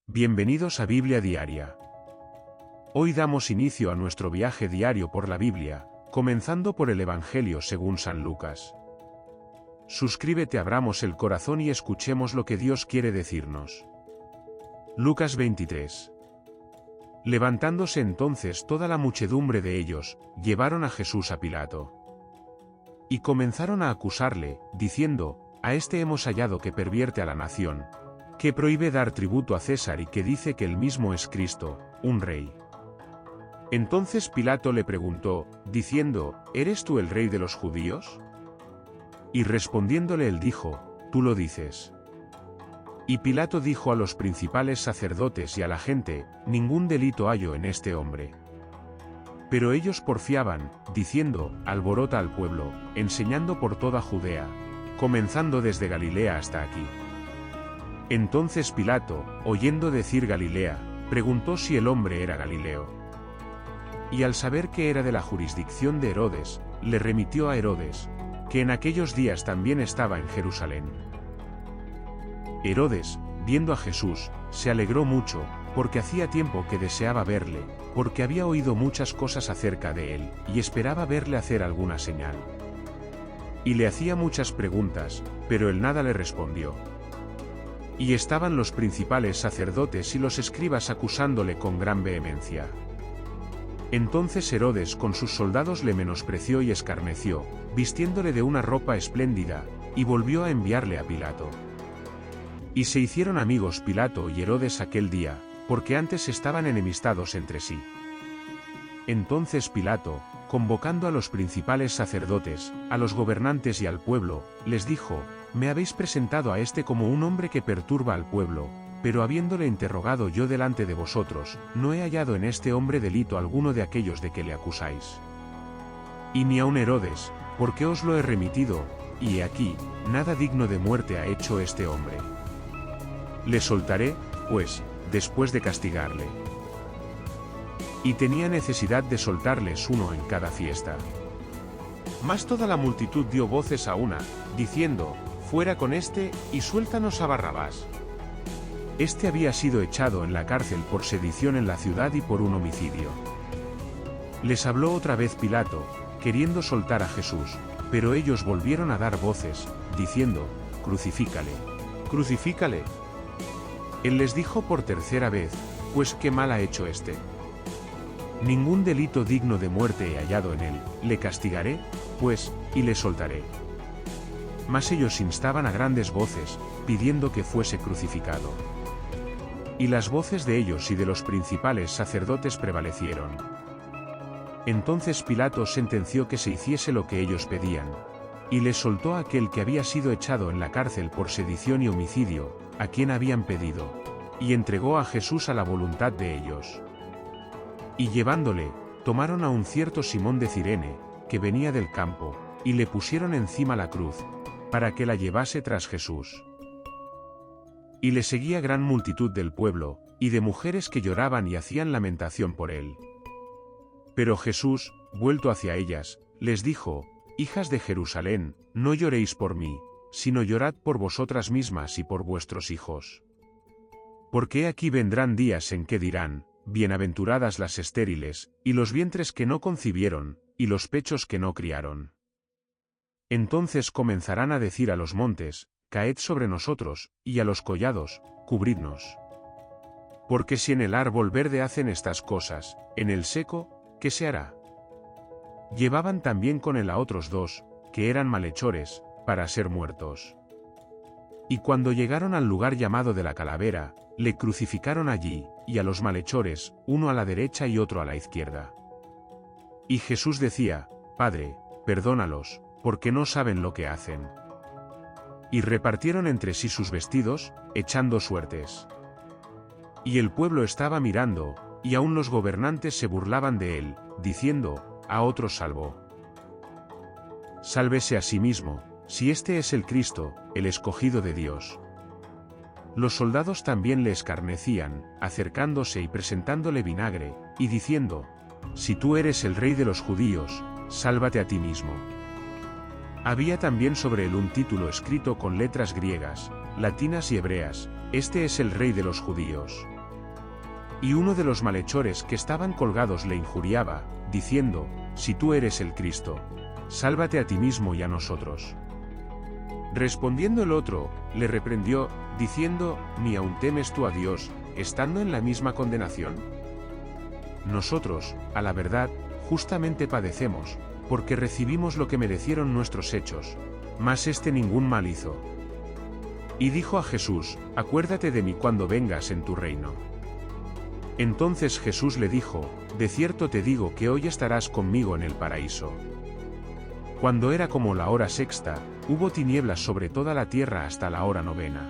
Bienvenidos a Biblia Diaria. Hoy damos inicio a nuestro viaje diario por la Biblia, comenzando por el Evangelio según San Lucas. Suscríbete, abramos el corazón y escuchemos lo que Dios quiere decirnos. Lucas 23. Levantándose entonces toda la muchedumbre de ellos, llevaron a Jesús a Pilato. Y comenzaron a acusarle, diciendo: a este hemos hallado que pervierte a la nación, que prohíbe dar tributo a César y que dice que él mismo es Cristo, un rey. Entonces Pilato le preguntó, diciendo: ¿eres tú el rey de los judíos? Y respondiéndole él dijo: tú lo dices. Y Pilato dijo a los principales sacerdotes y a la gente: ningún delito hallo en este hombre. Pero ellos porfiaban, diciendo: alborota al pueblo, enseñando por toda Judea, comenzando desde Galilea hasta aquí. Entonces Pilato, oyendo decir Galilea, preguntó si el hombre era Galileo. Y al saber que era de la jurisdicción de Herodes, le remitió a Herodes, que en aquellos días también estaba en Jerusalén. Herodes, viendo a Jesús, se alegró mucho, porque hacía tiempo que deseaba verle, porque había oído muchas cosas acerca de él, y esperaba verle hacer alguna señal. Y le hacía muchas preguntas, pero él nada le respondió. Y estaban los principales sacerdotes y los escribas acusándole con gran vehemencia. Entonces Herodes con sus soldados le menospreció y escarneció, vistiéndole de una ropa espléndida, y volvió a enviarle a Pilato. Y se hicieron amigos Pilato y Herodes aquel día, porque antes estaban enemistados entre sí. Entonces Pilato, convocando a los principales sacerdotes, a los gobernantes y al pueblo, les dijo: me habéis presentado a este como un hombre que perturba al pueblo, pero habiéndole interrogado yo delante de vosotros, no he hallado en este hombre delito alguno de aquellos de que le acusáis. Y ni aun Herodes, porque os lo he remitido, y he aquí, nada digno de muerte ha hecho este hombre. Le soltaré, pues, después de castigarle. Y tenía necesidad de soltarles uno en cada fiesta. Mas toda la multitud dio voces a una, diciendo: fuera con este, y suéltanos a Barrabás. Este había sido echado en la cárcel por sedición en la ciudad y por un homicidio. Les habló otra vez Pilato, queriendo soltar a Jesús, pero ellos volvieron a dar voces, diciendo: crucifícale, crucifícale. Él les dijo por tercera vez: pues qué mal ha hecho este. Ningún delito digno de muerte he hallado en él, le castigaré, pues, y le soltaré. Mas ellos instaban a grandes voces, pidiendo que fuese crucificado. Y las voces de ellos y de los principales sacerdotes prevalecieron. Entonces Pilato sentenció que se hiciese lo que ellos pedían, y les soltó a aquel que había sido echado en la cárcel por sedición y homicidio, a quien habían pedido, y entregó a Jesús a la voluntad de ellos. Y llevándole, tomaron a un cierto Simón de Cirene, que venía del campo, y le pusieron encima la cruz, para que la llevase tras Jesús. Y le seguía gran multitud del pueblo, y de mujeres que lloraban y hacían lamentación por él. Pero Jesús, vuelto hacia ellas, les dijo: hijas de Jerusalén, no lloréis por mí, sino llorad por vosotras mismas y por vuestros hijos. Porque aquí vendrán días en que dirán: bienaventuradas las estériles, y los vientres que no concibieron, y los pechos que no criaron. Entonces comenzarán a decir a los montes: caed sobre nosotros, y a los collados: cubridnos. Porque si en el árbol verde hacen estas cosas, en el seco, ¿qué se hará? Llevaban también con él a otros dos, que eran malhechores, para ser muertos. Y cuando llegaron al lugar llamado de la Calavera, le crucificaron allí, y a los malhechores, uno a la derecha y otro a la izquierda. Y Jesús decía: Padre, perdónalos, porque no saben lo que hacen. Y repartieron entre sí sus vestidos, echando suertes. Y el pueblo estaba mirando, y aun los gobernantes se burlaban de él, diciendo: a otros salvó. Sálvese a sí mismo, si este es el Cristo, el escogido de Dios. Los soldados también le escarnecían, acercándose y presentándole vinagre, y diciendo: si tú eres el rey de los judíos, sálvate a ti mismo. Había también sobre él un título escrito con letras griegas, latinas y hebreas: este es el rey de los judíos. Y uno de los malhechores que estaban colgados le injuriaba, diciendo: si tú eres el Cristo, sálvate a ti mismo y a nosotros. Respondiendo el otro, le reprendió, diciendo: ¿ni aun temes tú a Dios, estando en la misma condenación? Nosotros, a la verdad, justamente padecemos, porque recibimos lo que merecieron nuestros hechos, mas éste ningún mal hizo. Y dijo a Jesús: acuérdate de mí cuando vengas en tu reino. Entonces Jesús le dijo: de cierto te digo que hoy estarás conmigo en el paraíso. Cuando era como la hora sexta, hubo tinieblas sobre toda la tierra hasta la hora novena.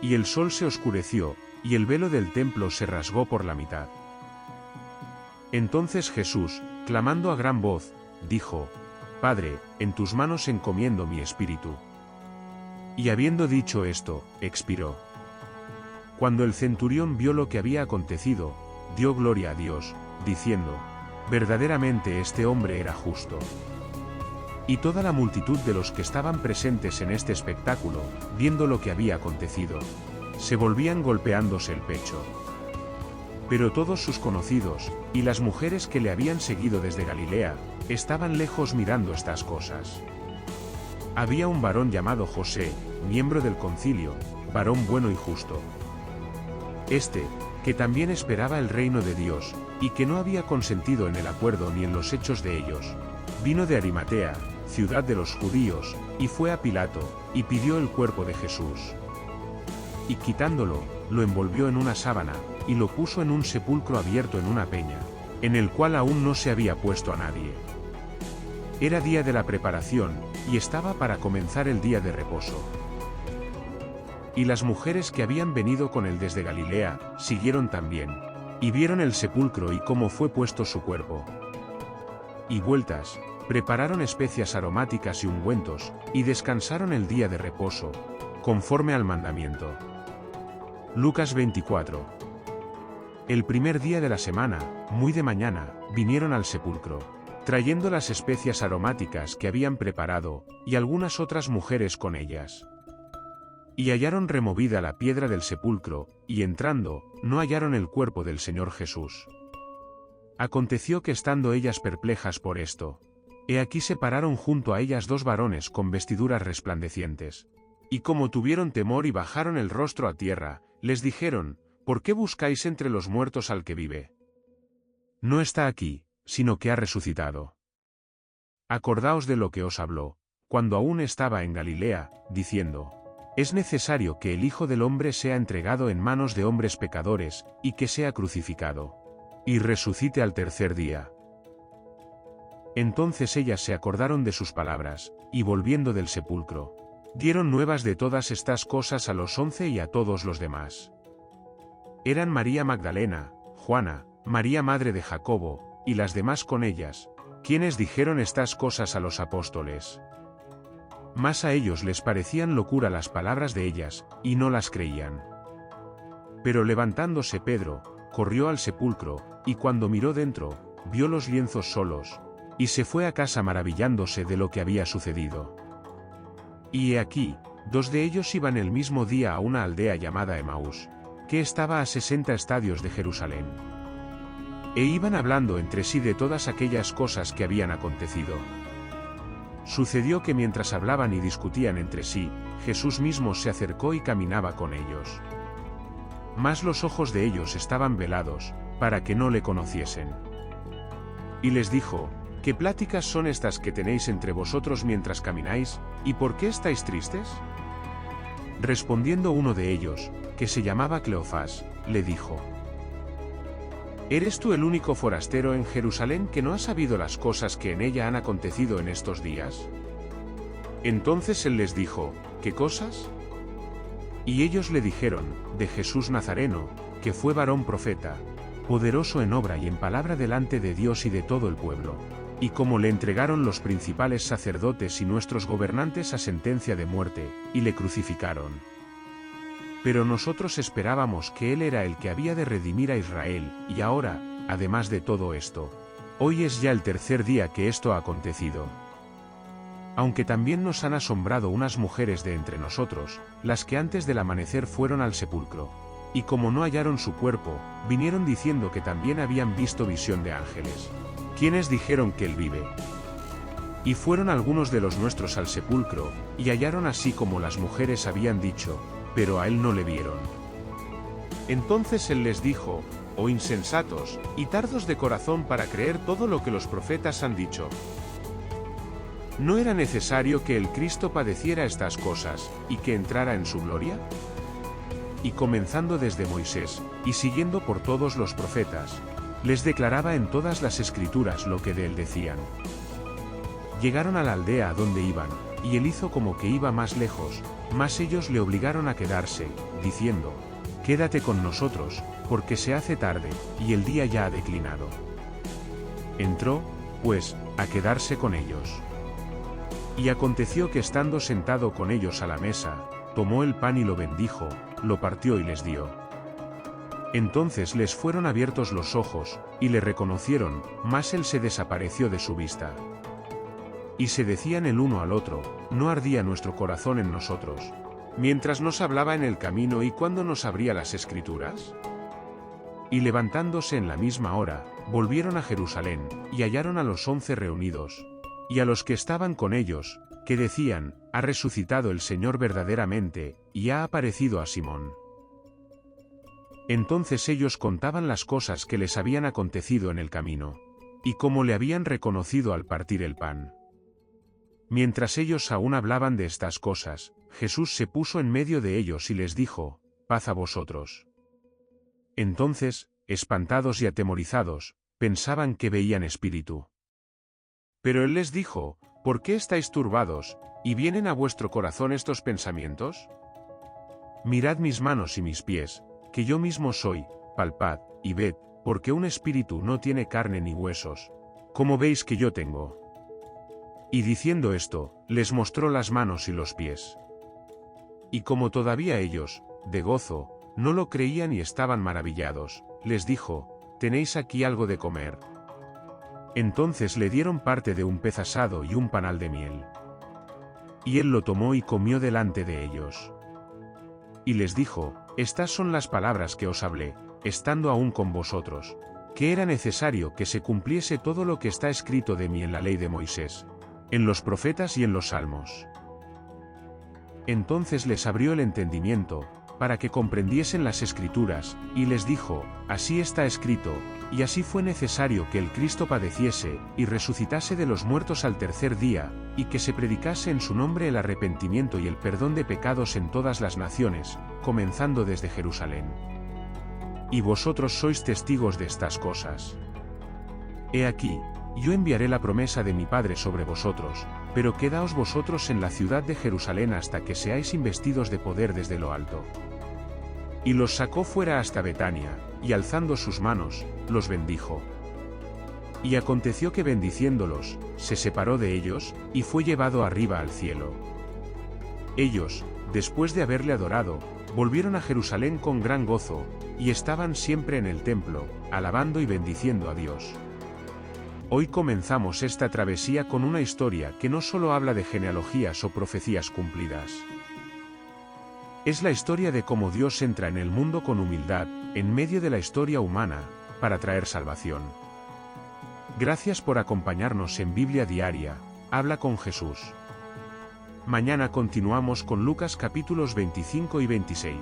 Y el sol se oscureció, y el velo del templo se rasgó por la mitad. Entonces Jesús, clamando a gran voz, dijo: Padre, en tus manos encomiendo mi espíritu. Y habiendo dicho esto, expiró. Cuando el centurión vio lo que había acontecido, dio gloria a Dios, diciendo: verdaderamente este hombre era justo. Y toda la multitud de los que estaban presentes en este espectáculo, viendo lo que había acontecido, se volvían golpeándose el pecho. Pero todos sus conocidos, y las mujeres que le habían seguido desde Galilea, estaban lejos mirando estas cosas. Había un varón llamado José, miembro del concilio, varón bueno y justo. Este, que también esperaba el reino de Dios, y que no había consentido en el acuerdo ni en los hechos de ellos, vino de Arimatea, ciudad de los judíos, y fue a Pilato, y pidió el cuerpo de Jesús. Y quitándolo, lo envolvió en una sábana, y lo puso en un sepulcro abierto en una peña, en el cual aún no se había puesto a nadie. Era día de la preparación, y estaba para comenzar el día de reposo. Y las mujeres que habían venido con él desde Galilea, siguieron también, y vieron el sepulcro y cómo fue puesto su cuerpo. Y vueltas, prepararon especias aromáticas y ungüentos, y descansaron el día de reposo, conforme al mandamiento. Lucas 24. El primer día de la semana, muy de mañana, vinieron al sepulcro, trayendo las especias aromáticas que habían preparado, y algunas otras mujeres con ellas. Y hallaron removida la piedra del sepulcro, y entrando, no hallaron el cuerpo del Señor Jesús. Aconteció que estando ellas perplejas por esto, he aquí se pararon junto a ellas dos varones con vestiduras resplandecientes. Y como tuvieron temor y bajaron el rostro a tierra, les dijeron: ¿por qué buscáis entre los muertos al que vive? No está aquí, sino que ha resucitado. Acordaos de lo que os habló, cuando aún estaba en Galilea, diciendo: es necesario que el Hijo del Hombre sea entregado en manos de hombres pecadores, y que sea crucificado, y resucite al tercer día. Entonces ellas se acordaron de sus palabras, y volviendo del sepulcro, dieron nuevas de todas estas cosas a los 11 y a todos los demás. Eran María Magdalena, Juana, María madre de Jacobo, y las demás con ellas, quienes dijeron estas cosas a los apóstoles. Mas a ellos les parecían locura las palabras de ellas, y no las creían. Pero levantándose Pedro, corrió al sepulcro, y cuando miró dentro, vio los lienzos solos, y se fue a casa maravillándose de lo que había sucedido. Y he aquí, dos de ellos iban el mismo día a una aldea llamada Emaús, que estaba a 60 estadios de Jerusalén. E iban hablando entre sí de todas aquellas cosas que habían acontecido. Sucedió que mientras hablaban y discutían entre sí, Jesús mismo se acercó y caminaba con ellos. Mas los ojos de ellos estaban velados, para que no le conociesen. Y les dijo: ¿qué pláticas son estas que tenéis entre vosotros mientras camináis, y por qué estáis tristes? Respondiendo uno de ellos, que se llamaba Cleofás, le dijo: ¿eres tú el único forastero en Jerusalén que no ha sabido las cosas que en ella han acontecido en estos días? Entonces él les dijo: ¿qué cosas? Y ellos le dijeron: de Jesús Nazareno, que fue varón profeta, poderoso en obra y en palabra delante de Dios y de todo el pueblo, y como le entregaron los principales sacerdotes y nuestros gobernantes a sentencia de muerte, y le crucificaron. Pero nosotros esperábamos que él era el que había de redimir a Israel, y ahora, además de todo esto, hoy es ya el tercer día que esto ha acontecido. Aunque también nos han asombrado unas mujeres de entre nosotros, las que antes del amanecer fueron al sepulcro, Y como no hallaron su cuerpo, vinieron diciendo que también habían visto visión de ángeles, quienes dijeron que él vive. Y fueron algunos de los nuestros al sepulcro, y hallaron así como las mujeres habían dicho, pero a él no le vieron. Entonces él les dijo: oh insensatos, y tardos de corazón para creer todo lo que los profetas han dicho. ¿No era necesario que el Cristo padeciera estas cosas, y que entrara en su gloria? Y comenzando desde Moisés, y siguiendo por todos los profetas, les declaraba en todas las escrituras lo que de él decían. Llegaron a la aldea a donde iban, y él hizo como que iba más lejos, mas ellos le obligaron a quedarse, diciendo: quédate con nosotros, porque se hace tarde, y el día ya ha declinado. Entró, pues, a quedarse con ellos. Y aconteció que estando sentado con ellos a la mesa, tomó el pan y lo bendijo, lo partió y les dio. Entonces les fueron abiertos los ojos, y le reconocieron, mas él se desapareció de su vista. Y se decían el uno al otro: ¿no ardía nuestro corazón en nosotros, mientras nos hablaba en el camino y cuando nos abría las Escrituras? Y levantándose en la misma hora, volvieron a Jerusalén, y hallaron a los 11 reunidos, y a los que estaban con ellos, que decían: ha resucitado el Señor verdaderamente, y ha aparecido a Simón. Entonces ellos contaban las cosas que les habían acontecido en el camino, y cómo le habían reconocido al partir el pan. Mientras ellos aún hablaban de estas cosas, Jesús se puso en medio de ellos y les dijo: paz a vosotros. Entonces, espantados y atemorizados, pensaban que veían espíritu. Pero él les dijo: ¿por qué estáis turbados, y vienen a vuestro corazón estos pensamientos? Mirad mis manos y mis pies, que yo mismo soy, palpad, y ved, porque un espíritu no tiene carne ni huesos, como veis que yo tengo. Y diciendo esto, les mostró las manos y los pies. Y como todavía ellos, de gozo, no lo creían y estaban maravillados, les dijo: ¿tenéis aquí algo de comer? Entonces le dieron parte de un pez asado y un panal de miel. Y él lo tomó y comió delante de ellos. Y les dijo: estas son las palabras que os hablé, estando aún con vosotros, que era necesario que se cumpliese todo lo que está escrito de mí en la ley de Moisés, en los profetas y en los salmos. Entonces les abrió el entendimiento, para que comprendiesen las Escrituras, y les dijo: así está escrito, y así fue necesario que el Cristo padeciese, y resucitase de los muertos al tercer día, y que se predicase en su nombre el arrepentimiento y el perdón de pecados en todas las naciones, comenzando desde Jerusalén. Y vosotros sois testigos de estas cosas. He aquí, yo enviaré la promesa de mi Padre sobre vosotros, pero quedaos vosotros en la ciudad de Jerusalén hasta que seáis investidos de poder desde lo alto. Y los sacó fuera hasta Betania, y alzando sus manos, los bendijo. Y aconteció que bendiciéndolos, se separó de ellos, y fue llevado arriba al cielo. Ellos, después de haberle adorado, volvieron a Jerusalén con gran gozo, y estaban siempre en el templo, alabando y bendiciendo a Dios. Hoy comenzamos esta travesía con una historia que no solo habla de genealogías o profecías cumplidas. Es la historia de cómo Dios entra en el mundo con humildad, en medio de la historia humana, para traer salvación. Gracias por acompañarnos en Biblia Diaria, Habla con Jesús. Mañana continuamos con Lucas capítulos 25 y 26.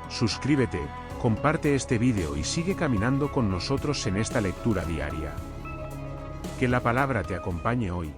Suscríbete, comparte este vídeo y sigue caminando con nosotros en esta lectura diaria. Que la palabra te acompañe hoy.